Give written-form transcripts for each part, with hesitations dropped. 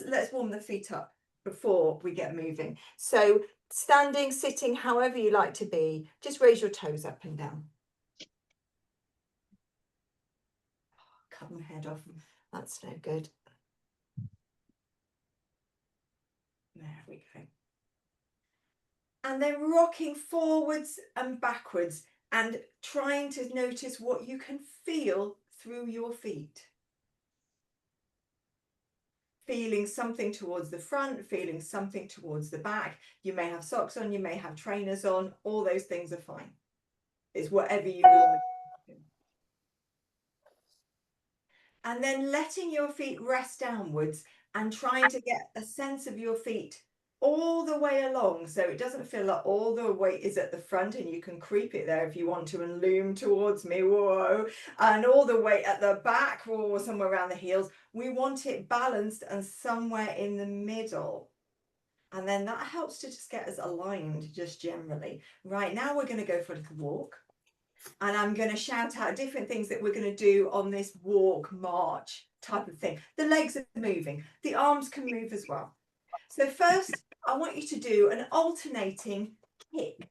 let's warm the feet up before we get moving. So standing, sitting, however you like to be, just raise your toes up and down. Cut my head off. That's no good. There we go. And then rocking forwards and backwards and trying to notice what you can feel through your feet. Feeling something towards the front, feeling something towards the back. You may have socks on, you may have trainers on, all those things are fine. It's whatever you want. And then letting your feet rest downwards and trying to get a sense of your feet all the way along, so it doesn't feel like all the weight is at the front, and you can creep it there if you want to and loom towards me, whoa, and all the weight at the back or somewhere around the heels. We want it balanced and somewhere in the middle, and then that helps to just get us aligned just generally. Right, now we're going to go for a little walk, and I'm going to shout out different things that we're going to do on this walk, march type of thing. The legs are moving, the arms can move as well. So first, I want you to do an alternating kick.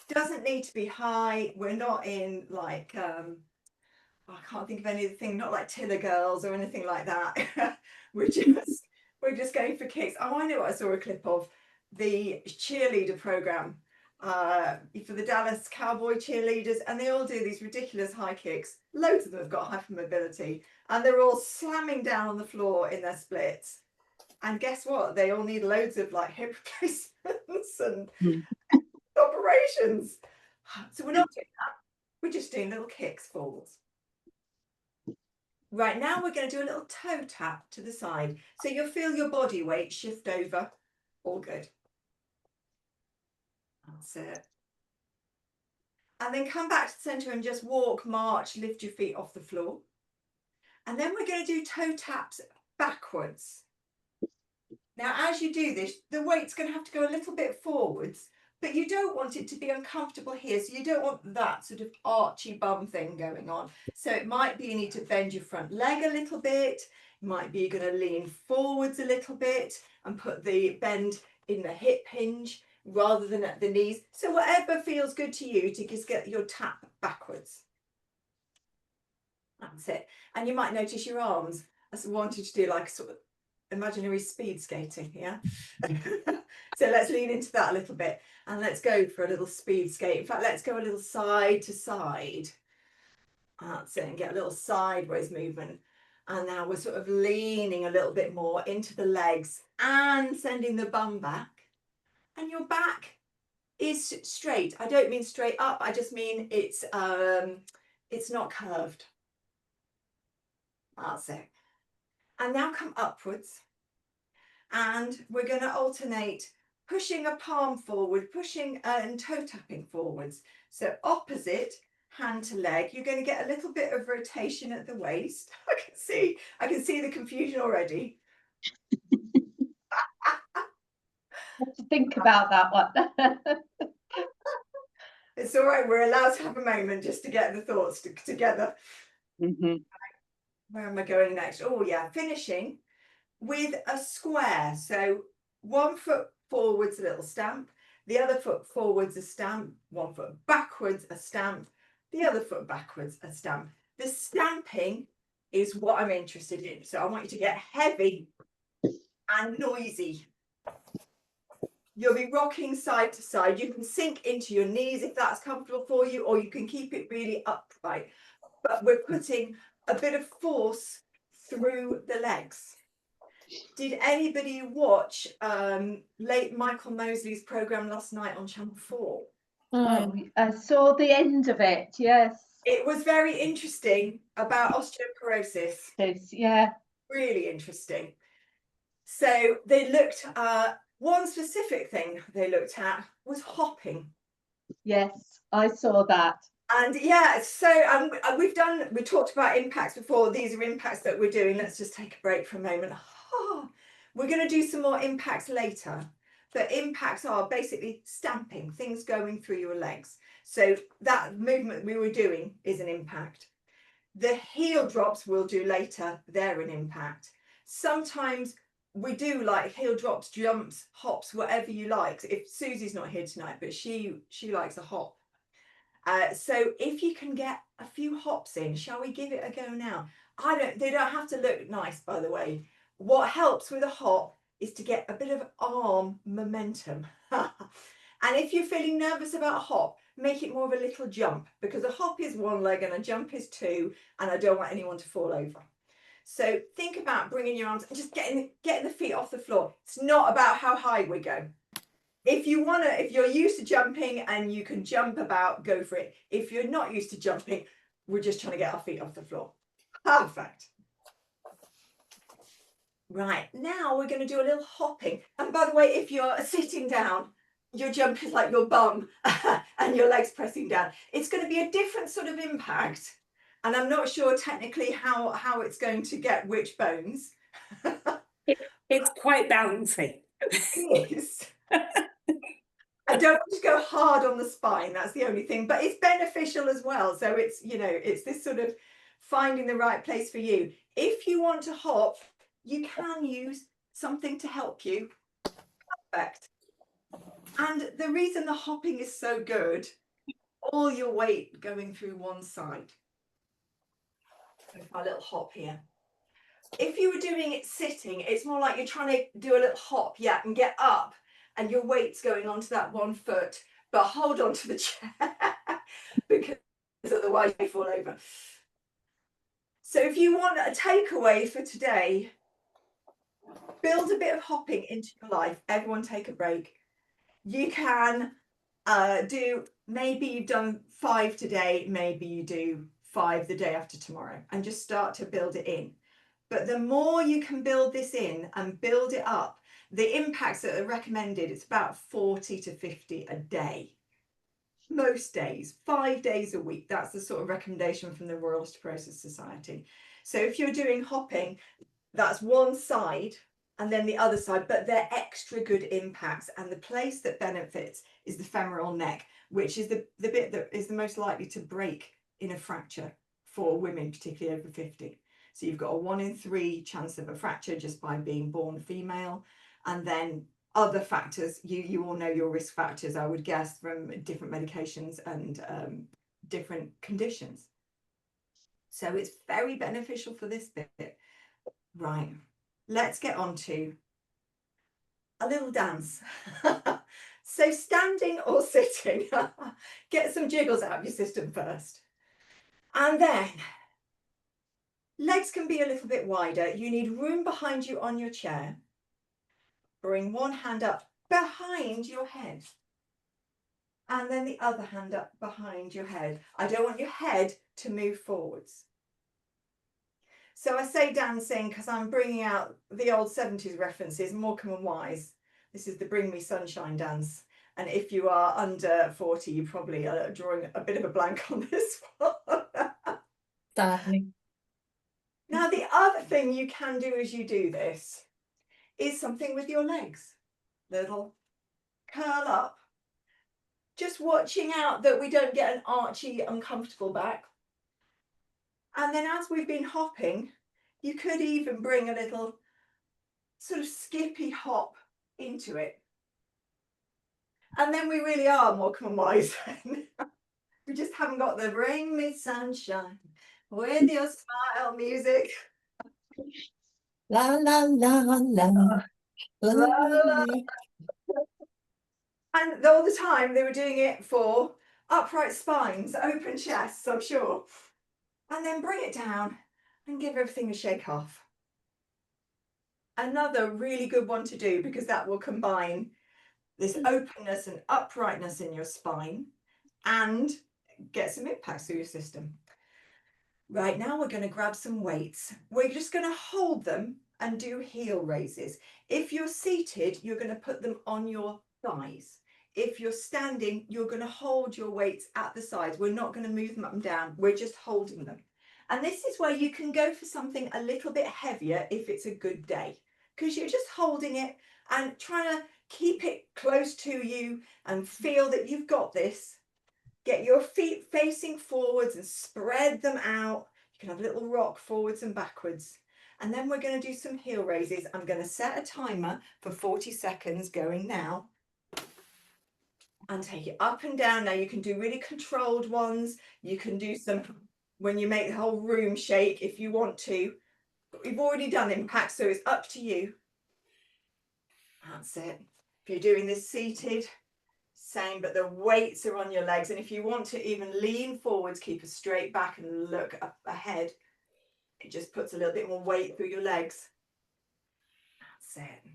Doesn't need to be high. We're not in like, I can't think of anything, not like Tiller Girls or anything like that. we're just going for kicks. Oh, I know what I saw a clip of. The cheerleader program for the Dallas Cowboy cheerleaders, and they all do these ridiculous high kicks. Loads of them have got hypermobility, and they're all slamming down on the floor in their splits. And guess what? They all need loads of like hip replacements and operations. So we're not doing that. We're just doing little kicks forwards. Right, now we're going to do a little toe tap to the side. So you'll feel your body weight shift over. All good. That's it. And then come back to the centre and just walk, march, lift your feet off the floor. And then we're going to do toe taps backwards. Now, as you do this, the weight's going to have to go a little bit forwards, but you don't want it to be uncomfortable here. So you don't want that sort of archy bum thing going on. So it might be you need to bend your front leg a little bit. It might be you're going to lean forwards a little bit and put the bend in the hip hinge rather than at the knees. So whatever feels good to you to just get your tap backwards. That's it. And you might notice your arms. I wanted to do like sort of imaginary speed skating, yeah. So let's lean into that a little bit and let's go for a little speed skate. In fact, let's go a little side to side. That's it, and get a little sideways movement. And now we're sort of leaning a little bit more into the legs and sending the bum back. And your back is straight. I don't mean straight up, I just mean it's not curved. That's it. And now come upwards, and we're going to alternate pushing a palm forward, pushing and toe tapping forwards. So opposite hand to leg. You're going to get a little bit of rotation at the waist. I can see the confusion already. What to think about that one. It's all right, we're allowed to have a moment just to get the thoughts together. Where am I going next? Oh yeah, finishing with a square. So one foot forwards, a little stamp, the other foot forwards, a stamp, one foot backwards, a stamp, the other foot backwards, a stamp. The stamping is what I'm interested in. So I want you to get heavy and noisy. You'll be rocking side to side. You can sink into your knees if that's comfortable for you, or you can keep it really upright. But we're putting a bit of force through the legs. Did anybody watch late Michael Mosley's program last night on Channel 4? Oh, I saw the end of it, yes. It was very interesting about osteoporosis. Yeah. Really interesting. So they looked at one specific thing they looked at was hopping. Yes, I saw that. And yeah, so we talked about impacts before. These are impacts that we're doing. Let's just take a break for a moment. We're going to do some more impacts later. But impacts are basically stamping, things going through your legs. So that movement we were doing is an impact. The heel drops we'll do later, they're an impact. Sometimes we do like heel drops, jumps, hops, whatever you like. If Susie's not here tonight, but she likes a hop. So if you can get a few hops in, shall we give it a go now? They don't have to look nice, by the way. What helps with a hop is to get a bit of arm momentum. And if you're feeling nervous about a hop, make it more of a little jump, because a hop is one leg and a jump is two, and I don't want anyone to fall over. So think about bringing your arms and just getting the feet off the floor. It's not about how high we go. If you're used to jumping and you can jump about, go for it. If you're not used to jumping, we're just trying to get our feet off the floor. Perfect. Right, now we're going to do a little hopping. And by the way, if you're sitting down, your jump is like your bum and your legs pressing down. It's going to be a different sort of impact. And I'm not sure technically how it's going to get which bones. It's quite bouncy. It is. I don't want to go hard on the spine, that's the only thing, but it's beneficial as well. So it's, it's this sort of finding the right place for you. If you want to hop, you can use something to help you. Perfect. And the reason the hopping is so good, all your weight going through one side. My little hop here. If you were doing it sitting, it's more like you're trying to do a little hop, yeah, and get up, and your weight's going onto that one foot, but hold on to the chair because otherwise you fall over. So if you want a takeaway for today, build a bit of hopping into your life. Everyone take a break. You can maybe you've done 5 today, maybe you do 5 the day after tomorrow, and just start to build it in. But the more you can build this in and build it up, the impacts that are recommended, it's about 40 to 50 a day. Most days, 5 days a week. That's the sort of recommendation from the Royal Osteoporosis Society. So if you're doing hopping, that's one side and then the other side, but they're extra good impacts. And the place that benefits is the femoral neck, which is the bit that is the most likely to break in a fracture for women, particularly over 50. So you've got a 1 in 3 chance of a fracture just by being born female. And then other factors, you all know your risk factors, I would guess, from different medications and different conditions. So it's very beneficial for this bit. Right, let's get on to a little dance. So standing or sitting, get some jiggles out of your system first. And then legs can be a little bit wider. You need room behind you on your chair. Bring one hand up behind your head. And then the other hand up behind your head. I don't want your head to move forwards. So I say dancing because I'm bringing out the old 70s references, Morecambe and Wise. This is the Bring Me Sunshine dance. And if you are under 40, you probably are drawing a bit of a blank on this one. Sadly. Now, the other thing you can do as you do this is something with your legs. Little curl up. Just watching out that we don't get an archy, uncomfortable back. And then as we've been hopping, you could even bring a little sort of skippy hop into it. And then we really are Morecambe and Wise. We just haven't got the Bring Me Sunshine with your smile music. La la la la la la la. And all the time they were doing it for upright spines, open chests, I'm sure. And then bring it down and give everything a shake off. Another really good one to do, because that will combine this openness and uprightness in your spine and get some impacts through your system. Right, now we're going to grab some weights. We're just going to hold them and do heel raises. If you're seated, you're going to put them on your thighs. If you're standing, you're going to hold your weights at the sides. We're not going to move them up and down. We're just holding them. And this is where you can go for something a little bit heavier if it's a good day, because you're just holding it and trying to keep it close to you and feel that you've got this. Get your feet facing forwards and spread them out. You can have a little rock forwards and backwards. And then we're going to do some heel raises. I'm going to set a timer for 40 seconds going now. And take it up and down. Now you can do really controlled ones. You can do some when you make the whole room shake if you want to. But we've already done impact, so it's up to you. That's it. If you're doing this seated, same, but the weights are on your legs. And if you want to even lean forwards, keep a straight back and look up ahead. It just puts a little bit more weight through your legs. That's it.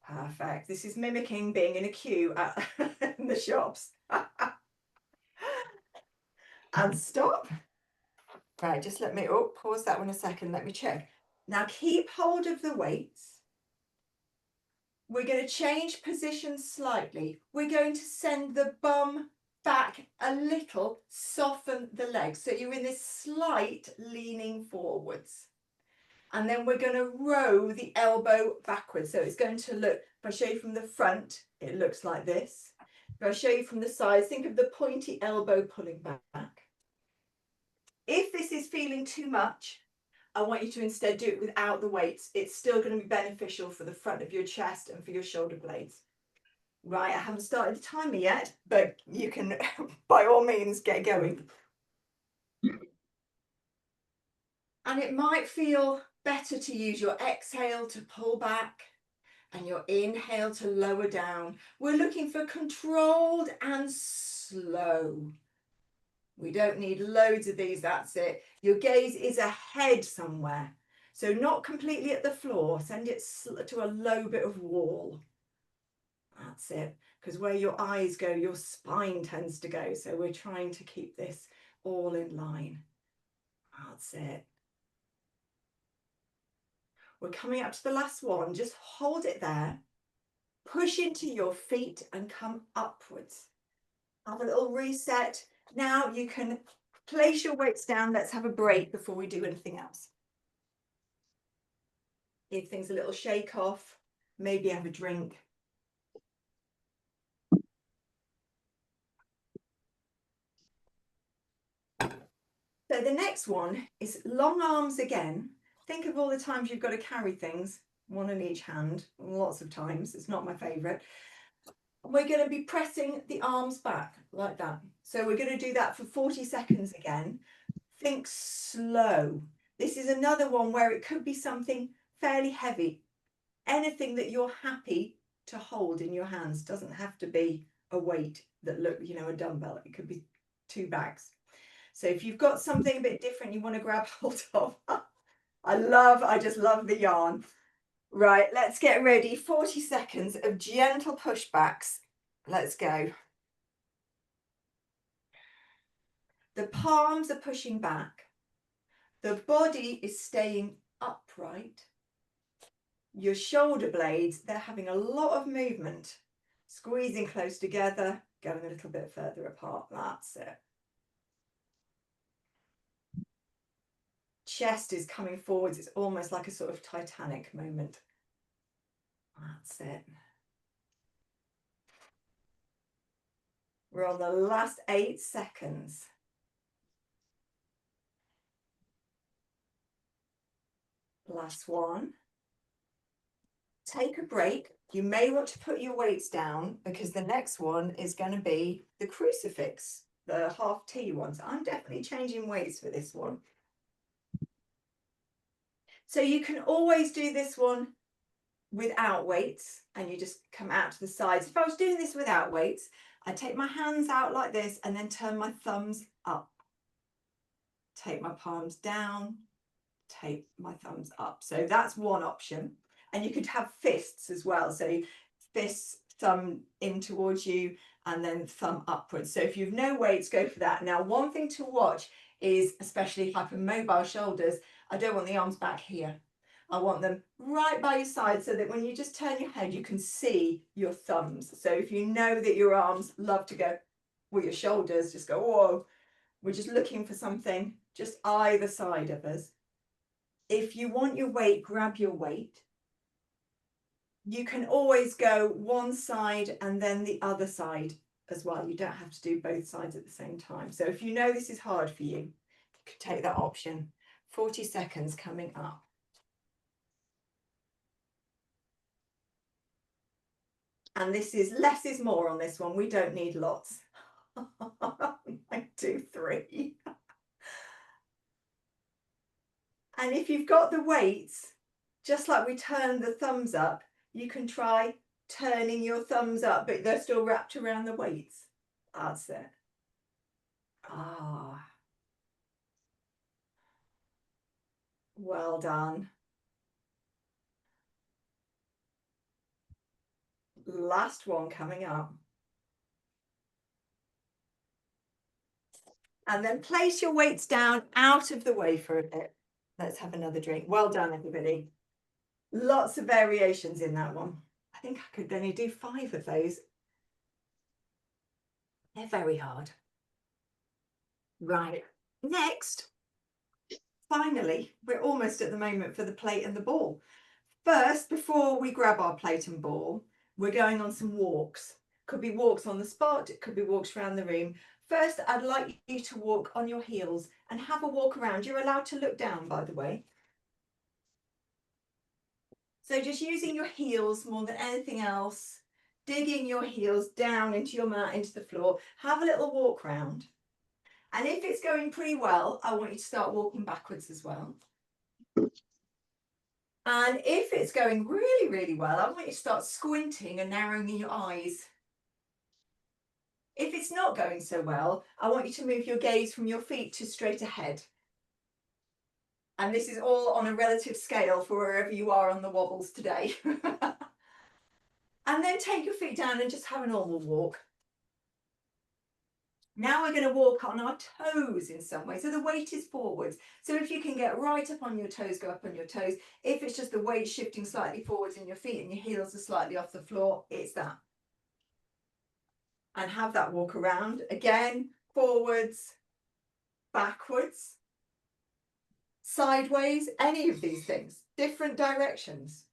Perfect. This is mimicking being in a queue at in the shops. And stop. Right, just let me, oh, pause that one a second. Let me check. Now keep hold of the weights. We're going to change position slightly. We're going to send the bum back a little, soften the legs. So you're in this slight leaning forwards. And then we're going to row the elbow backwards. So it's going to look, if I show you from the front, it looks like this. If I show you from the sides, think of the pointy elbow pulling back. If this is feeling too much, I want you to instead do it without the weights. It's still going to be beneficial for the front of your chest and for your shoulder blades. Right, I haven't started the timer yet, but you can, by all means, get going. And it might feel better to use your exhale to pull back and your inhale to lower down. We're looking for controlled and slow. We don't need loads of these, that's it. Your gaze is ahead somewhere. So not completely at the floor, send it to a low bit of wall. That's it, because where your eyes go, your spine tends to go. So we're trying to keep this all in line. That's it. We're coming up to the last one. Just hold it there. Push into your feet and come upwards. Have a little reset. Now you can place your weights down. Let's have a break before we do anything else. Give things a little shake off. Maybe have a drink. So the next one is long arms again. Think of all the times you've got to carry things, one in each hand, lots of times. It's not my favourite. We're going to be pressing the arms back like that. So we're going to do that for 40 seconds again. Think slow. This is another one where it could be something fairly heavy. Anything that you're happy to hold in your hands. Doesn't have to be a weight that look, you know, a dumbbell. It could be 2 bags. So if you've got something a bit different you want to grab hold of, I just love the yarn. Right, let's get ready. 40 seconds of gentle pushbacks. Let's go. The palms are pushing back. The body is staying upright. Your shoulder blades, they're having a lot of movement. Squeezing close together, going a little bit further apart. That's it. Chest is coming forwards. It's almost like a sort of Titanic moment. That's it. We're on the last 8 seconds. Last one. Take a break. You may want to put your weights down because the next one is going to be the crucifix, the half T ones. I'm definitely changing weights for this one. So you can always do this one without weights and you just come out to the sides. If I was doing this without weights, I take my hands out like this and then turn my thumbs up. Take my palms down, take my thumbs up. So that's one option. And you could have fists as well. So fists, thumb in towards you and then thumb upwards. So if you've no weights, go for that. Now, one thing to watch is, especially hypermobile shoulders, I don't want the arms back here. I want them right by your side so that when you just turn your head, you can see your thumbs. So if you know that your arms love to go with your shoulders, just go, whoa. We're just looking for something just either side of us. If you want your weight, grab your weight. You can always go one side and then the other side as well. You don't have to do both sides at the same time. So if you know this is hard for you, you could take that option. 40 seconds coming up. And this is less is more on this one. We don't need lots. 1, 2, 3. And if you've got the weights, just like we turned the thumbs up, you can try turning your thumbs up, but they're still wrapped around the weights. That's it. Ah. Well done. Last one coming up. And then place your weights down out of the way for a bit. Let's have another drink. Well done, everybody. Lots of variations in that one. I think I could only do 5 of those. They're very hard. Right, next. Finally, we're almost at the moment for the plate and the ball. First, before we grab our plate and ball, we're going on some walks. Could be walks on the spot, it could be walks around the room. First, I'd like you to walk on your heels and have a walk around. You're allowed to look down, by the way. So just using your heels more than anything else, digging your heels down into your mat, into the floor. Have a little walk round. And if it's going pretty well, I want you to start walking backwards as well. And if it's going really, really well, I want you to start squinting and narrowing your eyes. If it's not going so well, I want you to move your gaze from your feet to straight ahead. And this is all on a relative scale for wherever you are on the wobbles today. And then take your feet down and just have a normal walk. Now we're going to walk on our toes in some way. So the weight is forwards. So if you can get right up on your toes, go up on your toes. If it's just the weight shifting slightly forwards in your feet and your heels are slightly off the floor, it's that. And have that walk around. Again, forwards, backwards, sideways, any of these things, different directions.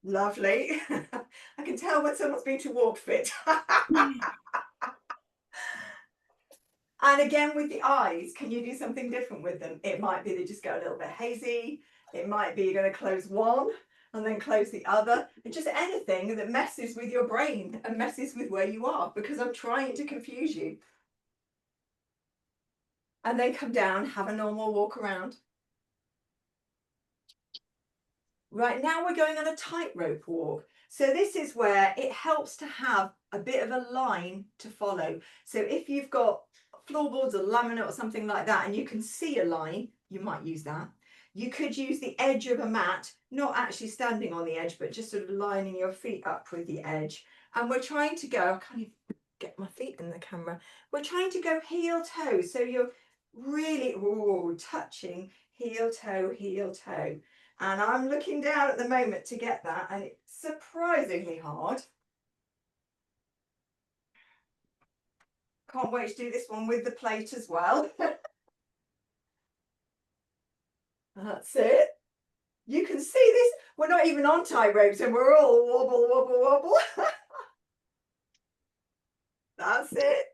Lovely. I can tell when someone's been to Walk Fit. And again, with the eyes, can you do something different with them? It might be they just go a little bit hazy. It might be you're going to close one and then close the other. And just anything that messes with your brain and messes with where you are, because I'm trying to confuse you. And then come down, have a normal walk around. Right, now we're going on a tightrope walk. So this is where it helps to have a bit of a line to follow. So if you've got floorboards or laminate or something like that, and you can see a line, you might use that. You could use the edge of a mat, not actually standing on the edge, but just sort of lining your feet up with the edge. And we're trying to go, I can't even get my feet in the camera. We're trying to go heel toe. So you're really touching heel toe, heel toe. And I'm looking down at the moment to get that, and it's surprisingly hard. Can't wait to do this one with the plate as well. That's it. You can see this. We're not even on tight ropes and we're all wobble, wobble, wobble. That's it.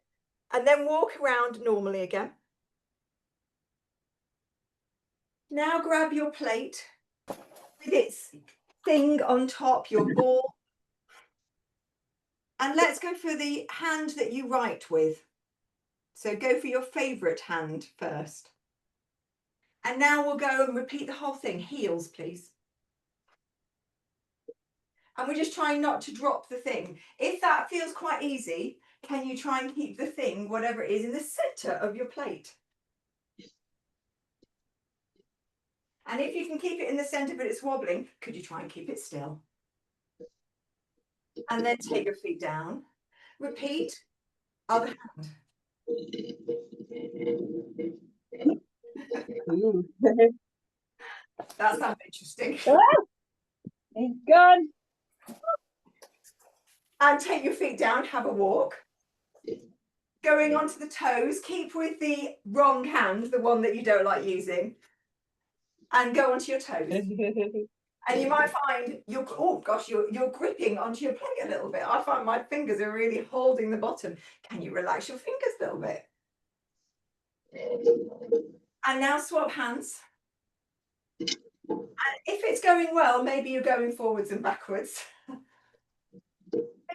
And then walk around normally again. Now grab your plate with its thing on top, your ball. And let's go for the hand that you write with. So go for your favourite hand first. And now we'll go and repeat the whole thing. Heels, please. And we're just trying not to drop the thing. If that feels quite easy, can you try and keep the thing, whatever it is, in the centre of your plate? And if you can keep it in the centre but it's wobbling, could you try and keep it still? And then take your feet down. Repeat. Other hand. That sounds interesting. He's gone. And take your feet down, have a walk. Going onto the toes, keep with the wrong hand, the one that you don't like using. And go onto your toes. And you might find you're, oh gosh, you're gripping onto your plate a little bit. I find my fingers are really holding the bottom. Can you relax your fingers a little bit? And now swap hands. And if it's going well, maybe you're going forwards and backwards.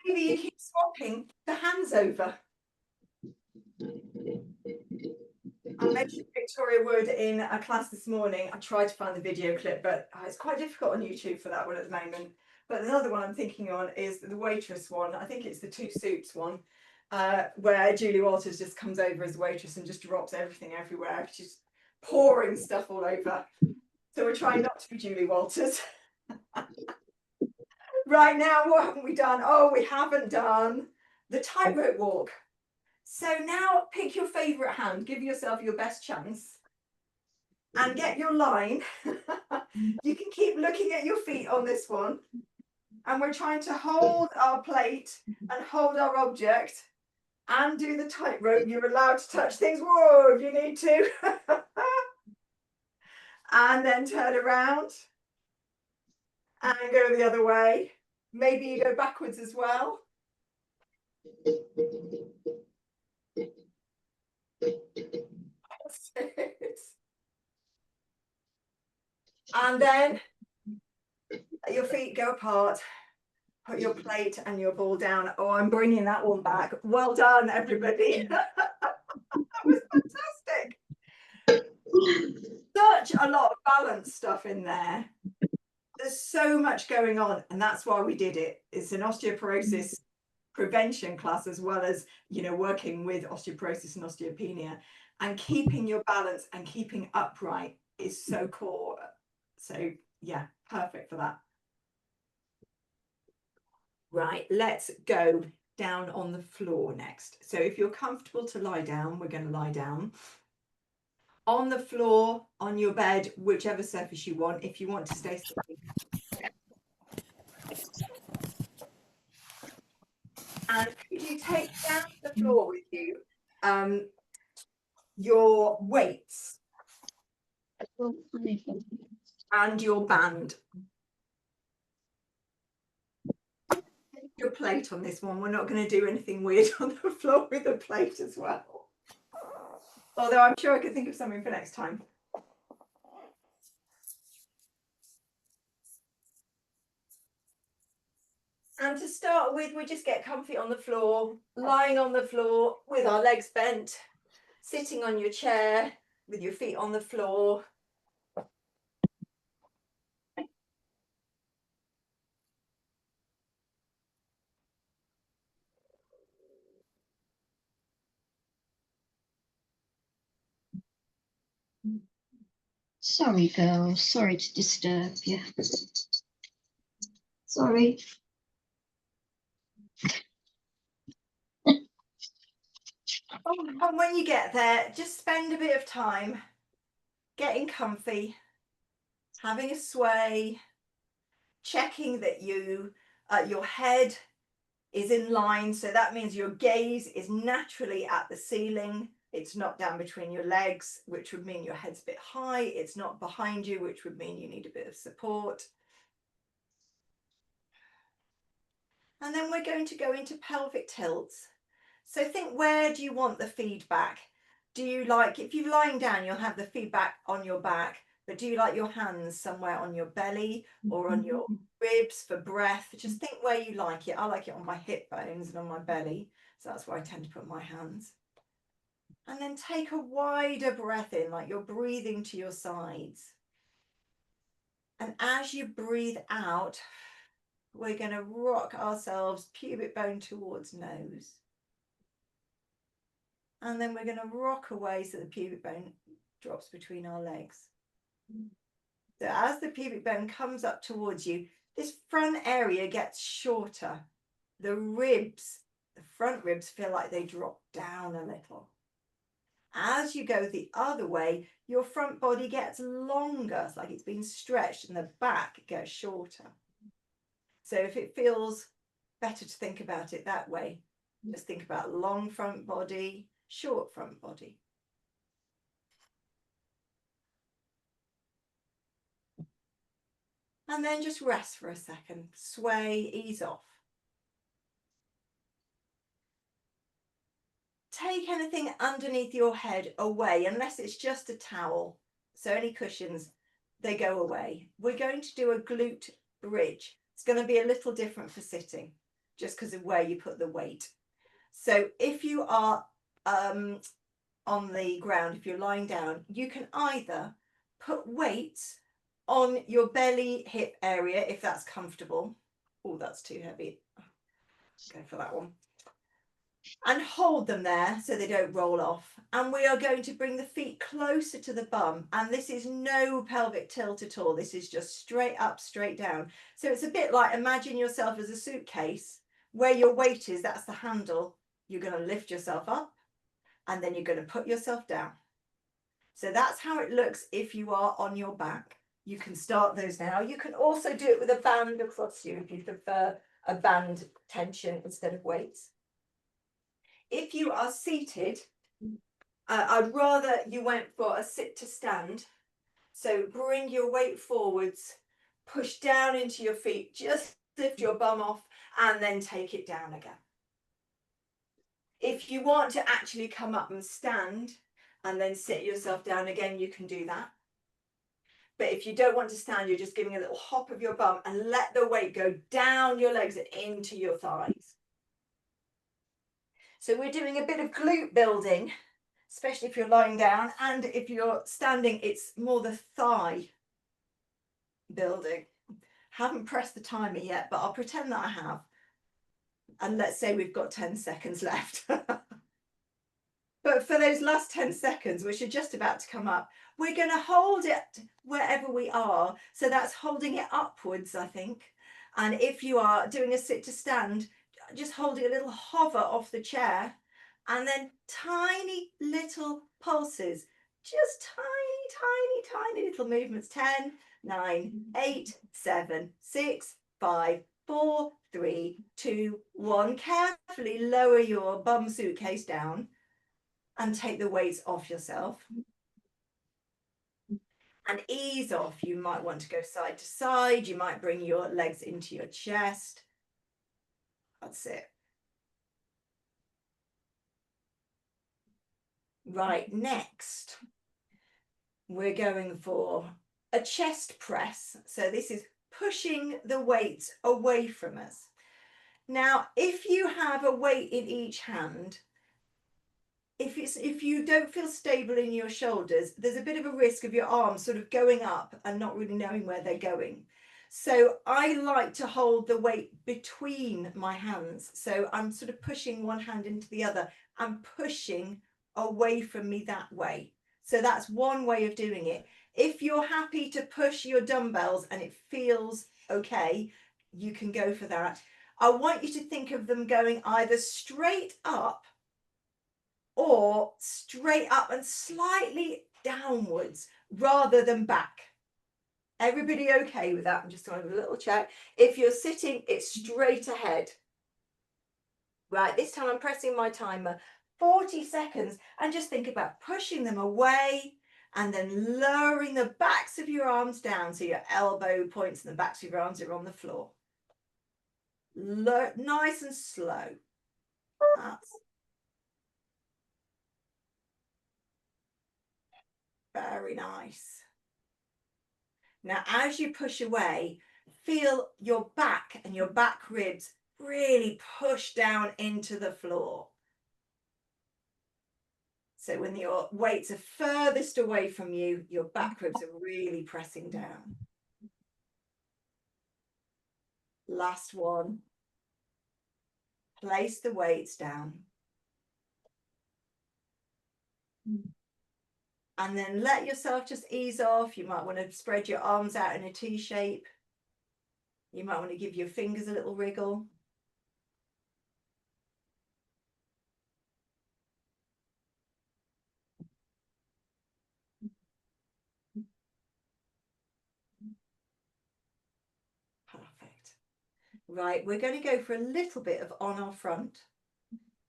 Maybe you keep swapping the hands over. I mentioned Victoria Wood in a class this morning. I tried to find the video clip, but it's quite difficult on YouTube for that one at the moment. But another one I'm thinking on is the waitress one. I think it's the Two Soups one, where Julie Walters just comes over as a waitress and just drops everything everywhere. She's pouring stuff all over. So we're trying not to be Julie Walters. Right now, what haven't we done? Oh, we haven't done the tightrope walk. So now pick your favourite hand, give yourself your best chance and get your line. You can keep looking at your feet on this one. And we're trying to hold our plate and hold our object and do the tightrope. You're allowed to touch things, whoa, if you need to. And then turn around and go the other way. Maybe you go backwards as well. And then let your feet go apart. Put your plate and your ball down. Oh, I'm bringing that one back. Well done, everybody. That was fantastic. Such a lot of balance stuff in there. There's so much going on, and that's why we did it. It's an osteoporosis prevention class, as well as, you know, working with osteoporosis and osteopenia, and keeping your balance and keeping upright is so core. So yeah, perfect for that. Right, let's go down on the floor next. So if you're comfortable to lie down, we're going to lie down on the floor, on your bed, whichever surface you want. If you want to stay sitting, and could you take down the floor with you your weights and your band, your plate on this one. We're not going to do anything weird on the floor with the plate as well, although I'm sure I could think of something for next time. And to start with, we just get comfy on the floor, lying on the floor with our legs bent, sitting on your chair with your feet on the floor. Sorry, girls. Sorry to disturb you. Sorry. And when you get there, just spend a bit of time getting comfy, having a sway, checking that your head is in line. So that means your gaze is naturally at the ceiling. It's not down between your legs, which would mean your head's a bit high. It's not behind you, which would mean you need a bit of support. And then we're going to go into pelvic tilts. So think, where do you want the feedback? Do you like, if you're lying down, you'll have the feedback on your back, but do you like your hands somewhere on your belly or on your ribs for breath? Just think where you like it. I like it on my hip bones and on my belly. So that's where I tend to put my hands. And then take a wider breath in, like you're breathing to your sides. And as you breathe out, we're going to rock ourselves pubic bone towards nose. And then we're going to rock away so the pubic bone drops between our legs. So as the pubic bone comes up towards you, this front area gets shorter. The ribs, the front ribs, feel like they drop down a little. As you go the other way, your front body gets longer. It's like it's been stretched, and the back gets shorter. So if it feels better to think about it that way, just think about long front body, short front body. And then just rest for a second, sway, ease off. Take anything underneath your head away, unless it's just a towel. So any cushions, they go away. We're going to do a glute bridge. It's going to be a little different for sitting, just because of where you put the weight. So if you are on the ground, if you're lying down, you can either put weights on your belly, hip area, if that's comfortable. Oh, that's too heavy. Go for that one. And hold them there so they don't roll off. And we are going to bring the feet closer to the bum. And this is no pelvic tilt at all. This is just straight up, straight down. So it's a bit like, imagine yourself as a suitcase where your weight is, that's the handle. You're going to lift yourself up and then you're going to put yourself down. So that's how it looks if you are on your back. You can start those now. You can also do it with a band across you if you prefer a band tension instead of weights. If you are seated, I'd rather you went for a sit to stand. So bring your weight forwards, push down into your feet, just lift your bum off and then take it down again. If you want to actually come up and stand and then sit yourself down again, you can do that. But if you don't want to stand, you're just giving a little hop of your bum and let the weight go down your legs and into your thighs. So we're doing a bit of glute building, especially if you're lying down, and if you're standing, it's more the thigh building. Haven't pressed the timer yet, but I'll pretend that I have. And let's say we've got 10 seconds left. But for those last 10 seconds, which are just about to come up, we're going to hold it wherever we are. So that's holding it upwards, I think. And if you are doing a sit to stand, just holding a little hover off the chair and then tiny little pulses, just tiny little movements. 10, 9, 8, 7, 6, 5, 4, 3, 2, 1. Carefully lower your bum suitcase down and take the weights off yourself. And ease off. You might want to go side to side. You might bring your legs into your chest. That's it. Right, next, we're going for a chest press. So this is pushing the weights away from us. Now, if you have a weight in each hand, if you don't feel stable in your shoulders, there's a bit of a risk of your arms sort of going up and not really knowing where they're going. So I like to hold the weight between my hands. So I'm sort of pushing one hand into the other and pushing away from me that way. So that's one way of doing it. If you're happy to push your dumbbells and it feels okay, you can go for that. I want you to think of them going either straight up or straight up and slightly downwards rather than back. Everybody okay with that? I'm just going to have a little check. If you're sitting, it's straight ahead. Right, this time I'm pressing my timer, 40 seconds, and just think about pushing them away and then lowering the backs of your arms down so your elbow points and the backs of your arms are on the floor. Nice and slow. That's very nice. Now, as you push away, feel your back and your back ribs really push down into the floor. So when your weights are furthest away from you, your back ribs are really pressing down. Last one. Place the weights down. And then let yourself just ease off. You might want to spread your arms out in a T shape. You might want to give your fingers a little wriggle. Perfect. Right, we're going to go for a little bit of on our front.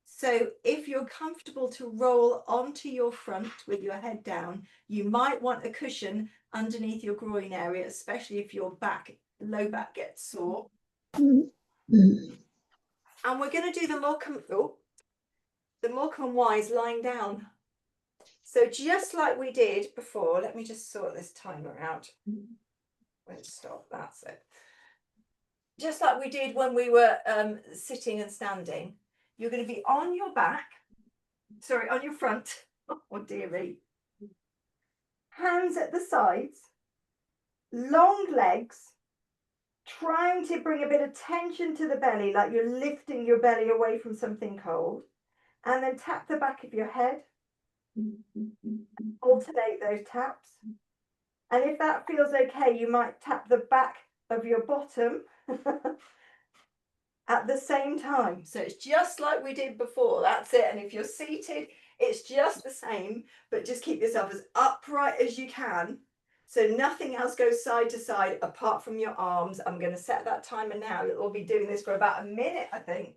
So if you're comfortable to roll onto your front with your head down, you might want a cushion underneath your groin area, especially if your back the low back gets sore. Mm. And we're going to do the Morecambe and Wise lying down. So just like we did before, let me just sort this timer out. Won't stop, that's it. Just like we did when we were sitting and standing, you're going to be on your back, sorry, on your front. Oh dearie. Hands at the sides, long legs, trying to bring a bit of tension to the belly, like you're lifting your belly away from something cold, and then tap the back of your head. Alternate those taps. And if that feels okay, you might tap the back of your bottom at the same time. So it's just like we did before. That's it. And if you're seated, it's just the same, but just keep yourself as upright as you can. So nothing else goes side to side apart from your arms. I'm going to set that timer now. We'll be doing this for about a minute, I think.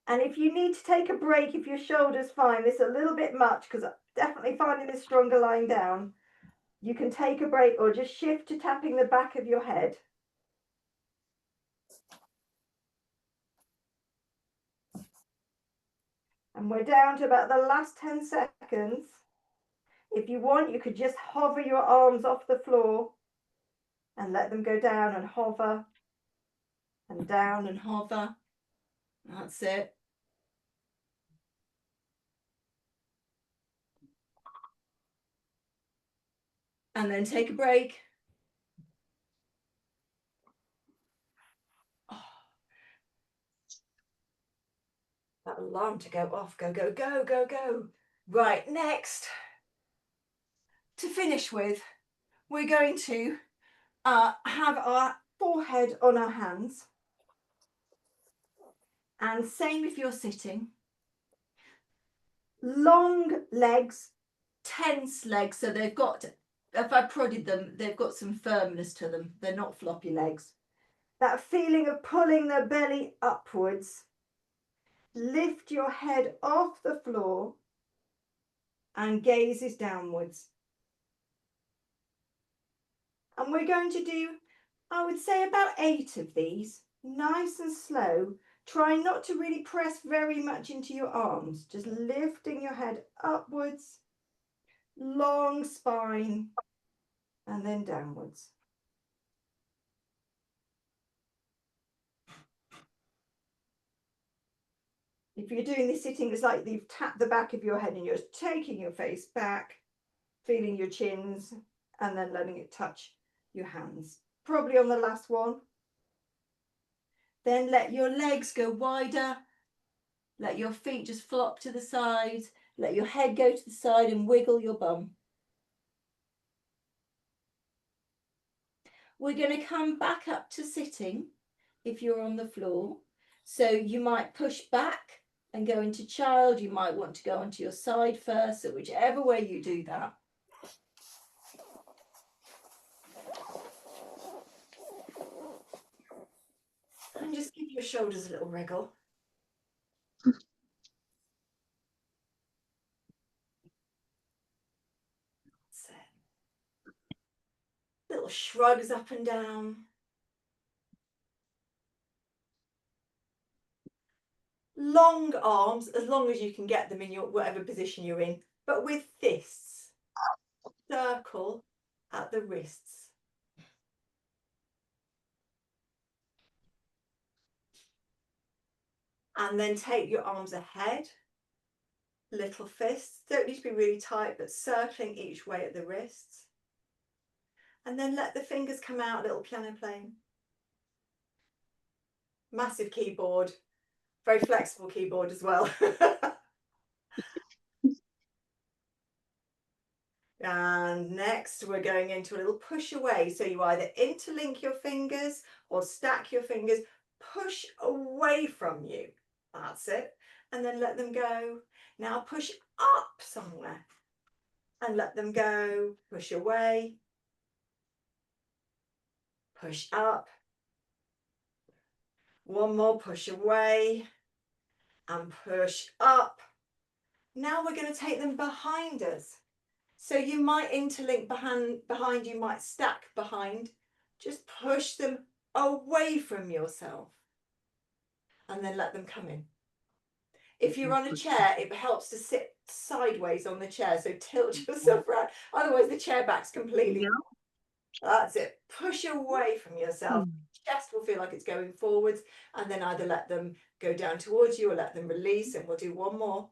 And if you need to take a break, if your shoulder's fine, this is a little bit much because I'm definitely finding this stronger lying down. You can take a break or just shift to tapping the back of your head. And we're down to about the last 10 seconds. If you want, you could just hover your arms off the floor and let them go down and hover and down and hover. That's it. And then take a break. Oh. That alarm to go off. Go, go, go, go, go. Right, next. To finish with, we're going to have our forehead on our hands. And same if you're sitting. Long legs, tense legs. So they've got, if I prodded them, they've got some firmness to them. They're not floppy legs. That feeling of pulling the belly upwards. Lift your head off the floor and gazes downwards. And we're going to do, I would say, about 8 of these, nice and slow. Try not to really press very much into your arms, just lifting your head upwards, long spine, and then downwards. If you're doing this sitting, it's like you've tapped the back of your head and you're taking your face back, feeling your chins, and then letting it touch your hands. Probably on the last one. Then let your legs go wider. Let your feet just flop to the sides. Let your head go to the side and wiggle your bum. We're going to come back up to sitting if you're on the floor. So you might push back and go into child. You might want to go onto your side first. So whichever way you do that. And just give your shoulders a little wriggle. That's it. Little shrugs up and down. Long arms, as long as you can get them in your whatever position you're in, but with fists. Circle at the wrists. And then take your arms ahead. Little fists. Don't need to be really tight, but circling each way at the wrists. And then let the fingers come out, little piano playing. Massive keyboard. Very flexible keyboard as well. And next we're going into a little push away. So you either interlink your fingers or stack your fingers, push away from you. That's it. And then let them go. Now push up somewhere and let them go. Push away. Push up. One more, push away and push up. Now we're going to take them behind us. So you might interlink behind, you might stack behind. Just push them away from yourself and then let them come in. If you're on a chair, it helps to sit sideways on the chair. So tilt yourself around. Otherwise, the chair back's completely. That's it. Push away from yourself. Chest will feel like it's going forwards, and then either let them go down towards you or let them release. And we'll do one more.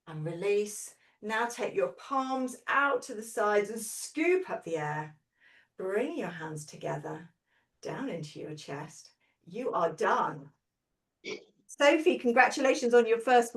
And release. Now take your palms out to the sides and scoop up the air. Bring your hands together down into your chest. You are done. Sophie, congratulations on your first